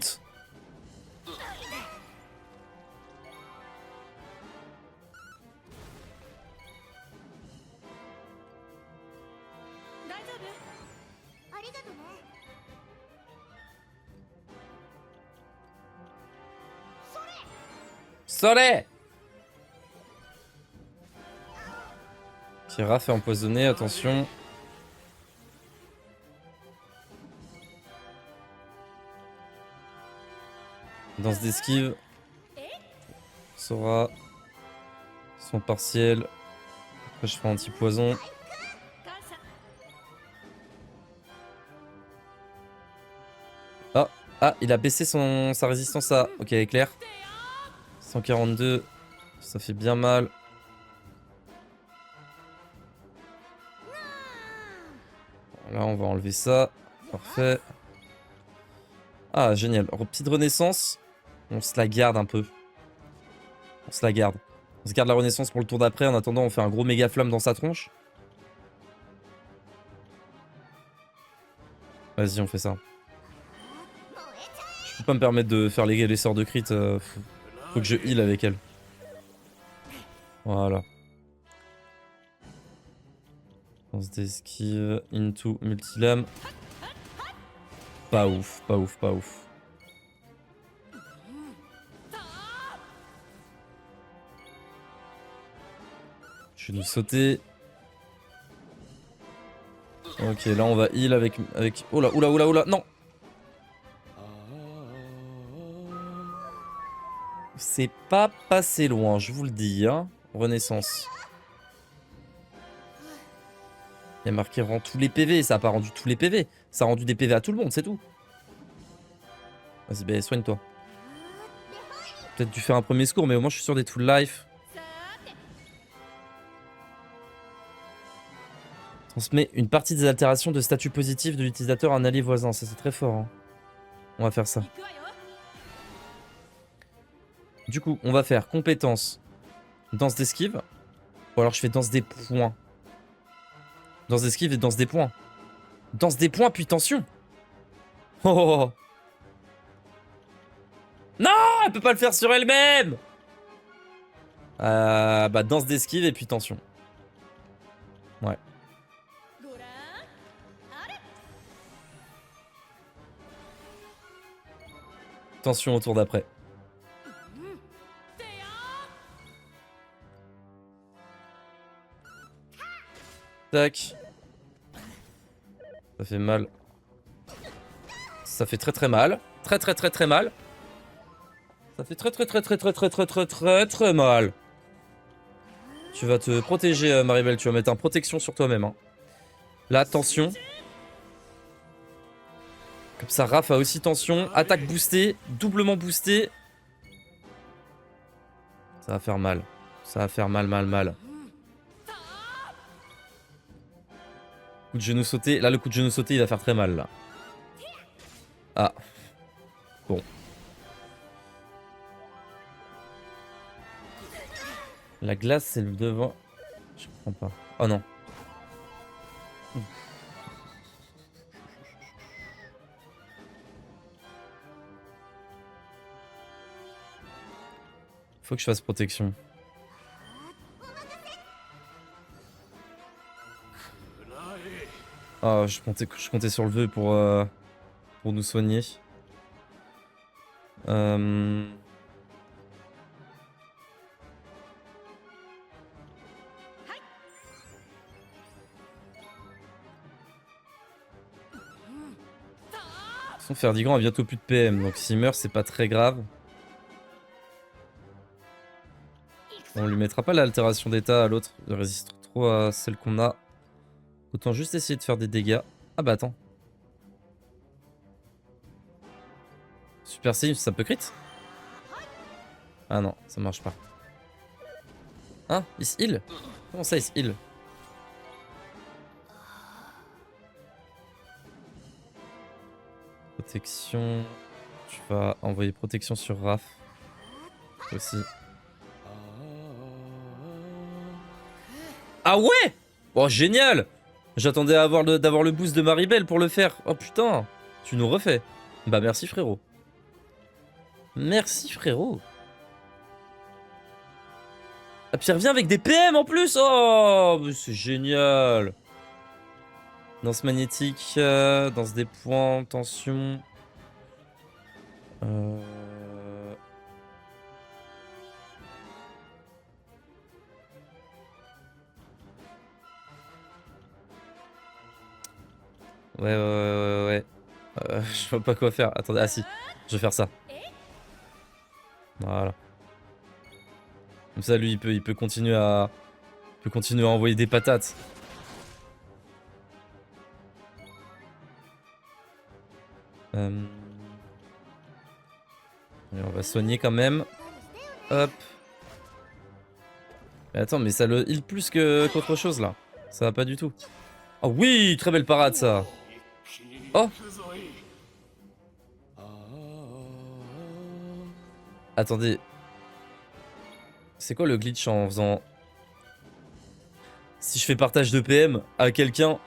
Soleil. Kira fait empoisonner, attention. Danse d'esquive. Sora. Son partiel. Après je ferai un petit poison. Ah, ah, il a baissé sa résistance à... Ok, éclair. 142. Ça fait bien mal. Là, on va enlever ça. Parfait. Ah, génial. Petite renaissance. On se la garde un peu. On se la garde. On se garde la renaissance pour le tour d'après. En attendant, on fait un gros méga flamme dans sa tronche. Vas-y, on fait ça. Je peux pas me permettre de faire les sorts de crit. Faut que je heal avec elle. Voilà. Lance d'esquive, into, multilame. Pas ouf, pas ouf, pas ouf. Je vais nous sauter. Ok, là on va heal avec... Oula, oula, oula, oula, non. C'est pas passé loin, je vous le dis, hein. Renaissance. Il y a marqué rend tous les PV, ça a pas rendu tous les PV. Ça a rendu des PV à tout le monde, c'est tout. Vas-y, bah soigne-toi. Peut-être dû faire un premier secours, mais au moins je suis sûr d'être full life. Transmet une partie des altérations de statut positif de l'utilisateur à un allié voisin. Ça c'est très fort. Hein. On va faire ça. Du coup, on va faire compétence. Danse d'esquive. Ou alors je fais danse des points. Danse d'esquive et danse des points. Danse des points puis tension. Oh, oh, oh. Non, elle peut pas le faire sur elle-même. Bah danse d'esquive et puis tension. Ouais. Tension au tour d'après. Tac. Ça fait mal. Ça fait très très mal. Très très très très mal. Ça fait très très très très très très très très très très mal. Tu vas te protéger, Maribel. Tu vas mettre un protection sur toi-même. Hein. Là, tension. Comme ça, Raph a aussi tension. Attaque boostée. Doublement boostée. Ça va faire mal. Ça va faire mal, mal, mal. Coup de genou sauté. Là, le coup de genou sauté, il va faire très mal, là. Ah. Bon. La glace, c'est le devant. Je comprends pas. Oh non. Faut que je fasse protection. Ah, je comptais sur le vœu pour nous soigner. Son Ferdigrand a bientôt plus de PM, donc s'il meurt, c'est pas très grave. On lui mettra pas l'altération d'état à l'autre, il résiste trop à celle qu'on a. Autant juste essayer de faire des dégâts. Ah bah attends. Super Saiyan, ça peut crit? Ah non, ça marche pas. Hein? Il se heal? Comment ça il se heal? Protection. Tu vas envoyer protection sur Raph. Aussi. Ah ouais! Oh génial! J'attendais d'avoir le boost de Maribel pour le faire. Oh putain! Tu nous refais. Bah merci frérot. Merci frérot. Ah puis il revient avec des PM en plus! Oh! C'est génial! Danse magnétique, danse des points, tension. Ouais. Je vois pas quoi faire. Attendez, ah si. Je vais faire ça. Voilà. Comme ça, lui, il peut continuer à... envoyer des patates. Allez, on va soigner quand même. Hop. Mais attends, mais ça le heal plus qu'autre chose, là. Ça va pas du tout. Oh oui, très belle parade, ça. Oh. Attendez. C'est quoi le glitch en faisant... Si je fais partage de PM à quelqu'un...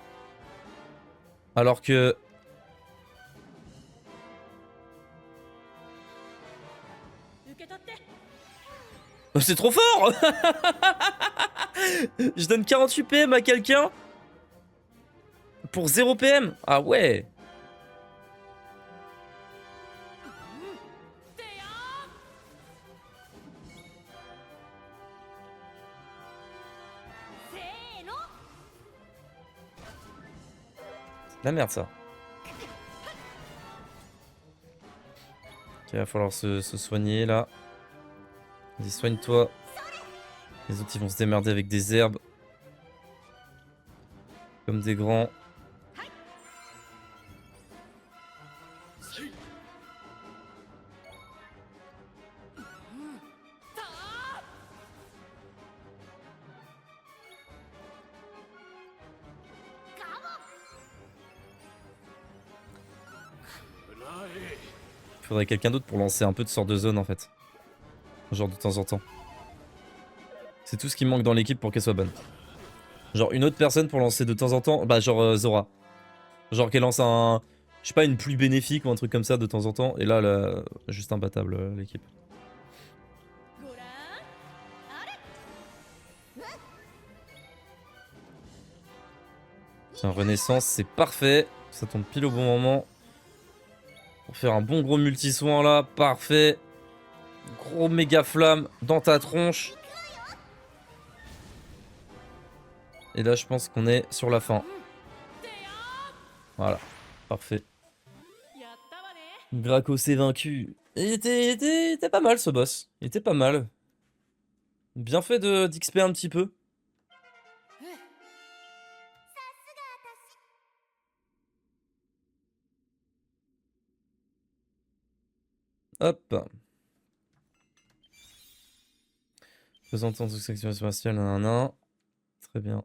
Alors que... Oh, c'est trop fort. Je donne 48 PM à quelqu'un pour 0 PM. Ah ouais. C'est de la merde ça. Ok, il va falloir se soigner là. Vas-y, soigne-toi. Les autres ils vont se démerder avec des herbes. Comme des grands. Il faudrait quelqu'un d'autre pour lancer un peu de sort de zone en fait. Genre de temps en temps. C'est tout ce qui manque dans l'équipe pour qu'elle soit bonne. Genre une autre personne pour lancer de temps en temps. Bah genre Zora. Genre qu'elle lance un... Je sais pas, une pluie bénéfique ou un truc comme ça de temps en temps. Et là, juste imbattable l'équipe. Tiens, Renaissance, c'est parfait. Ça tombe pile au bon moment. Pour faire un bon gros multi-soin là. Parfait. Gros méga flamme dans ta tronche. Et là, je pense qu'on est sur la fin. Voilà. Parfait. Gracos est vaincu. Il était pas mal ce boss. Il était pas mal. Bien fait d'XP un petit peu. Hop. Faisant ton section spatiale, nan. Très bien.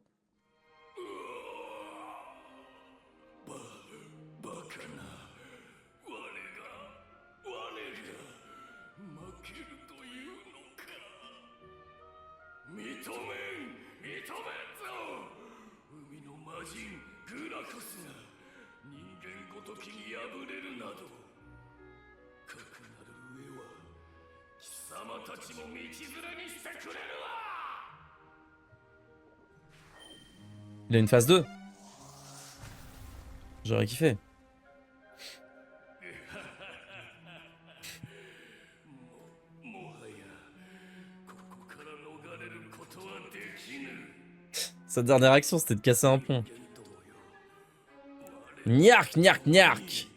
Il a une phase 2. J'aurais kiffé. Sa dernière action, c'était de casser un pont. Niark, niark, niark.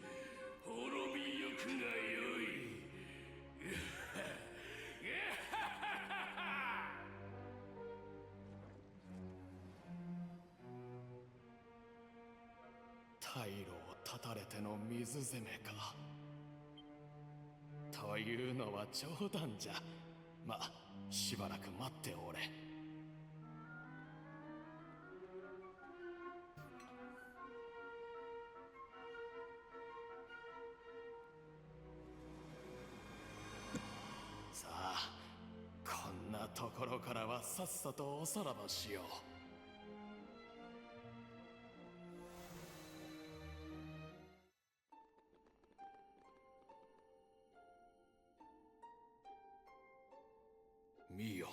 Mio,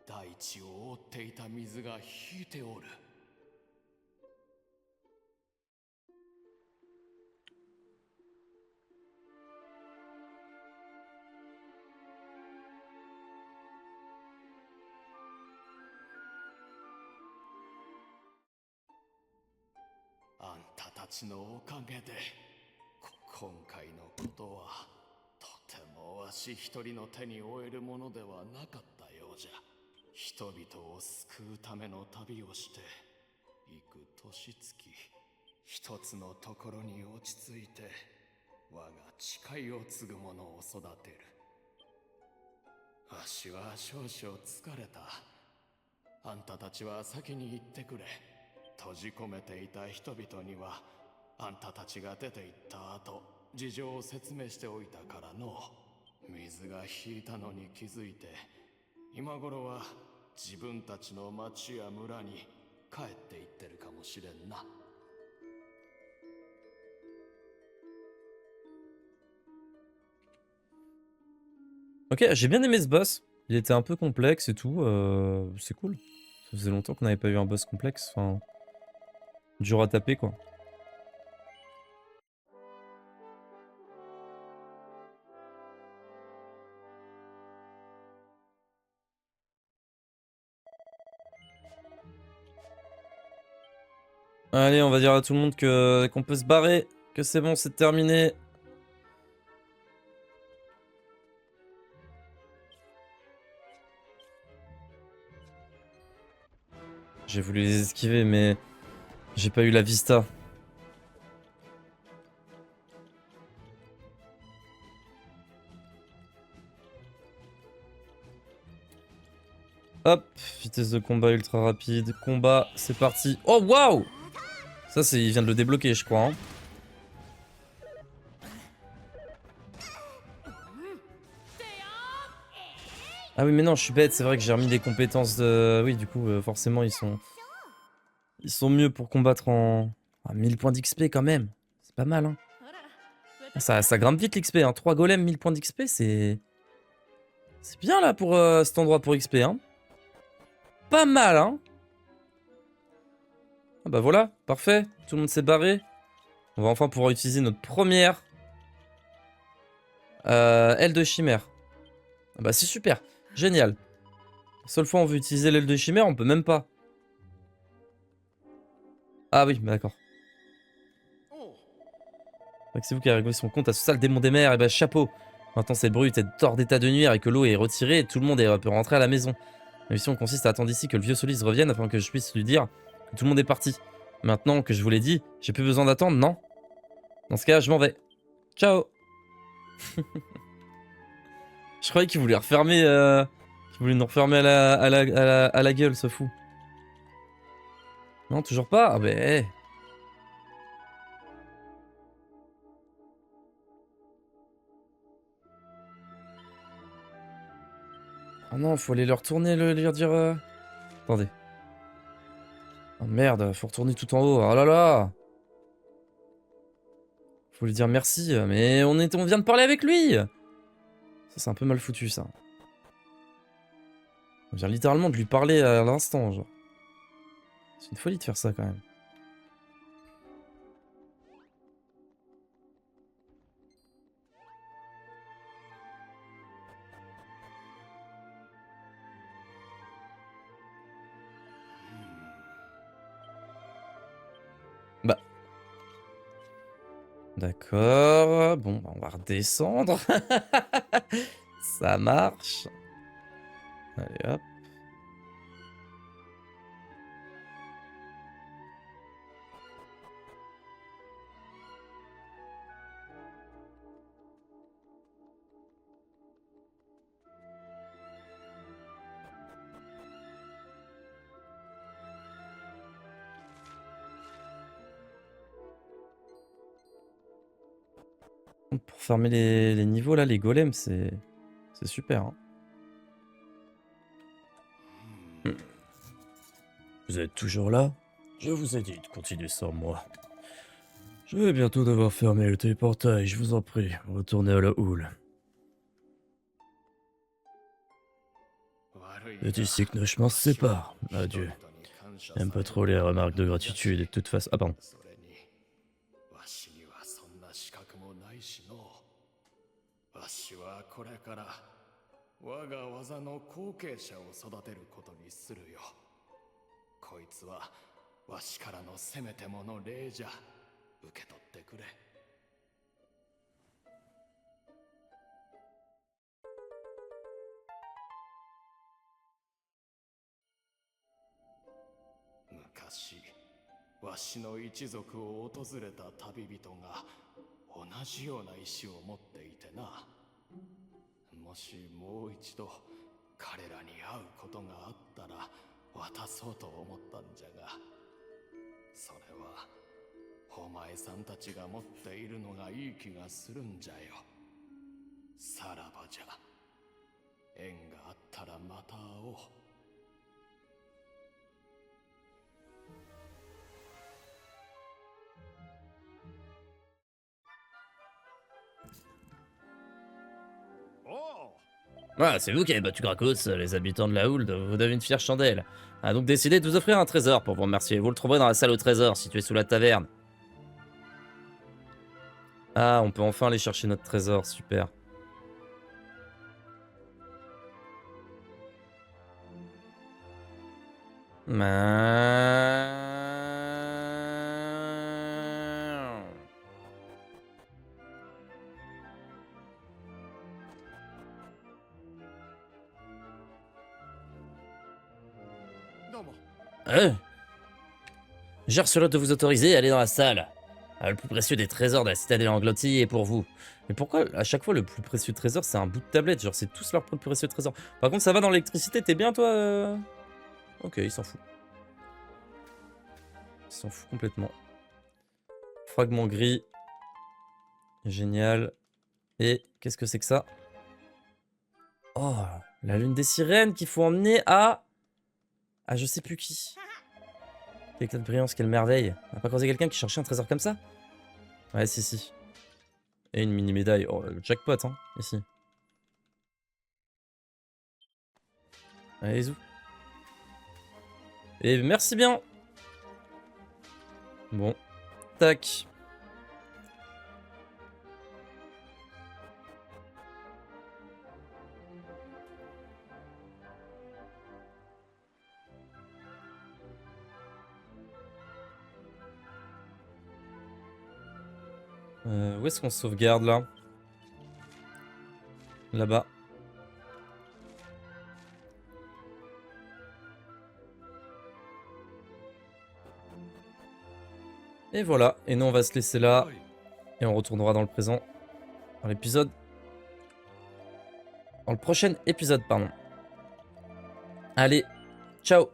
大地を覆っていた水が引いておる。あんたたちのおかげで、今回のことはとてもわし一人の手に負えるものではなかったようじゃ。人々を救うための旅をして幾年月一つのところに落ち着いて我が誓いを継ぐ者を育てる。わしは少々疲れた。あんたたちは先に行ってくれ。閉じ込めていた人々にはあんたたちが出て行った後事情を説明しておいたからの。水が引いたのに気づいて今頃は自分たちの町や村に帰って行ってるかもしれんな。Ok, j'ai bien aimé ce boss. Il était un peu complexe et tout, c'est cool. Ça faisait longtemps qu'on n'avait pas eu un boss complexe, enfin, dur à taper quoi. Allez, on va dire à tout le monde que qu'on peut se barrer, que c'est bon, c'est terminé. J'ai voulu les esquiver, mais j'ai pas eu la vista. Hop, vitesse de combat ultra rapide, combat, c'est parti. Oh waouh! Ça c'est, il vient de le débloquer je crois. Hein. Ah oui mais non, je suis bête, c'est vrai que j'ai remis des compétences de... Oui du coup forcément ils sont mieux pour combattre en... Ah, 1000 points d'XP quand même, c'est pas mal hein. Ah, ça grimpe vite l'XP, hein. 3 golems, 1000 points d'XP, c'est... C'est bien là pour cet endroit pour XP hein. Pas mal hein. Ah bah voilà, parfait, tout le monde s'est barré. On va enfin pouvoir utiliser notre première aile de chimère. Ah bah c'est super, génial. La seule fois on veut utiliser l'aile de chimère, on peut même pas. Ah oui, bah d'accord. C'est vous qui avez réglé son compte à ce sale démon des mers, et bah chapeau. Maintenant cette brute est hors d'état de nuire et que l'eau est retirée et tout le monde peut rentrer à la maison. La mission consiste à attendre ici que le vieux Solis revienne afin que je puisse lui dire que tout le monde est parti. Maintenant que je vous l'ai dit, j'ai plus besoin d'attendre, non? Dans ce cas, je m'en vais. Ciao. Je croyais qu'il voulait refermer... qu'il voulait nous refermer à la gueule, ce fou. Non, toujours pas? Ah bah... eh. Ah non, faut aller le retourner, lui dire... Attendez. Oh merde, faut retourner tout en haut. Oh là là! Faut lui dire merci, mais on vient de parler avec lui! Ça, c'est un peu mal foutu, ça. On vient littéralement de lui parler à l'instant, genre. C'est une folie de faire ça, quand même. Bah. D'accord. Bon, bah, on va redescendre. Ça marche. Allez, hop. Pour fermer les niveaux, là, les golems, c'est super. Hein. Vous êtes toujours là? Je vous ai dit de continuer sans moi. Je vais bientôt devoir fermer le téléportail, je vous en prie. Retournez à la houle. C'est ici que nos chemins se séparent. Adieu. J'aime pas trop les remarques de gratitude et de toute façon... Ah pardon. Ah, c'est vous qui avez battu Krakos, les habitants de la Hould, vous devez une fière chandelle. A donc décidé de vous offrir un trésor pour vous remercier. Vous le trouverez dans la salle au trésor, située sous la taverne. Ah, on peut enfin aller chercher notre trésor, super. J'ai reçu l'ordre de vous autoriser à aller dans la salle. Ah, le plus précieux des trésors de la citadelle engloutie est pour vous. Mais pourquoi à chaque fois le plus précieux trésor c'est un bout de tablette? Genre c'est tous leur plus précieux trésor. Par contre ça va dans l'électricité, t'es bien toi Ok, il s'en fout. Il s'en fout complètement. Fragment gris. Génial. Et qu'est-ce que c'est que ça? Oh, la lune des sirènes qu'il faut emmener à... Ah, je sais plus qui. Quelle éclat de brillance, quelle merveille. On n'a pas croisé quelqu'un qui cherchait un trésor comme ça? Ouais, si, si. Et une mini médaille. Oh, le jackpot, hein, ici. Allez, zou. Et merci bien. Bon. Tac. Où est-ce qu'on sauvegarde là? Là-bas. Et voilà. Et nous on va se laisser là. Et on retournera dans le présent. Dans l'épisode. Dans le prochain épisode, pardon. Allez. Ciao.